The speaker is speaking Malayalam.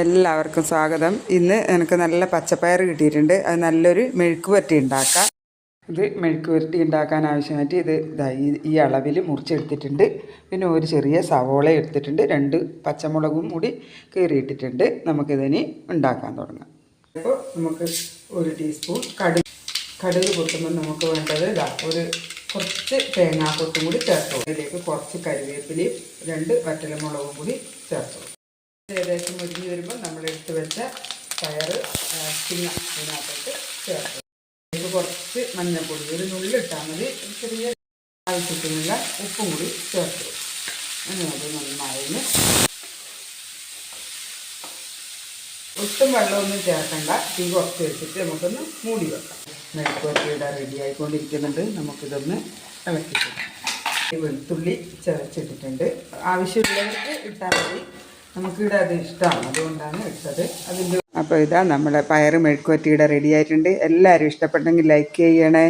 എല്ലാവർക്കും സ്വാഗതം. ഇന്ന് എനിക്ക് നല്ല പച്ചപ്പയർ കിട്ടിയിട്ടുണ്ട്. അത് നല്ലൊരു മെഴുക്ക് പുരട്ടി ഉണ്ടാക്കാം. ഇത് മെഴുക്ക് പുരട്ടി ഉണ്ടാക്കാൻ ആവശ്യമായിട്ട് ഇത് ഈ അളവിൽ മുറിച്ചെടുത്തിട്ടുണ്ട്. പിന്നെ ഒരു ചെറിയ സവോള എടുത്തിട്ടുണ്ട്. 2 പച്ചമുളകും കൂടി കീറിയിട്ടിട്ടുണ്ട്. നമുക്കിതിന് ഉണ്ടാക്കാൻ തുടങ്ങാം. അപ്പോൾ നമുക്ക് 1 ടീസ്പൂൺ കടുക് പൊട്ടുമ്പോൾ നമുക്ക് വേണ്ടത് കുറച്ച് തേങ്ങാക്കൊത്തും കൂടി ചേർത്ത് ഇതിലേക്ക് കുറച്ച് കരിവേപ്പിലയും 2 വറ്റൽമുളകും കൂടി ചേർത്തു. ഏകദേശം മുരിഞ്ഞ് വരുമ്പോൾ നമ്മൾ എടുത്ത് വെച്ച പയർ ഇതിനകത്തോട്ട് ചേർത്ത് ഇതിലേക്ക് കുറച്ച് മഞ്ഞൾപ്പൊടി ഒരു നുള്ളിട്ടാൽ മതി. ചെറിയ ആവശ്യത്തിനുള്ള ഉപ്പും കൂടി ചേർത്തു. അങ്ങനെ അത് നന്നായിരുന്നു. ഒട്ടും വെള്ളമൊന്നും ചേർക്കണ്ട. തീ കുറച്ച് വെച്ചിട്ട് നമുക്കൊന്ന് മൂടി വെക്കാം. മെഴുക്ക് പുരട്ടിയുടെ റെഡി ആയിക്കൊണ്ടിരിക്കുന്നുണ്ട്. നമുക്കിതൊന്ന് ഇളക്കിയിട്ടുണ്ട്. വെളുത്തുള്ളി ചതച്ചിട്ടിട്ടുണ്ട്. ആവശ്യമുള്ളവർക്ക് ഇട്ടാൽ മതി. നമുക്കിവിടെ അത് ഇഷ്ടമാണ്, അതുകൊണ്ടാണ് ഇട്ടത്. അപ്പോൾ ഇതാ നമ്മുടെ പയർ മെഴുക്ക് പുരട്ടിയുടെ റെഡി ആയിട്ടുണ്ട്. എല്ലാവരും ഇഷ്ടപ്പെട്ടെങ്കിൽ ലൈക്ക് ചെയ്യണേ.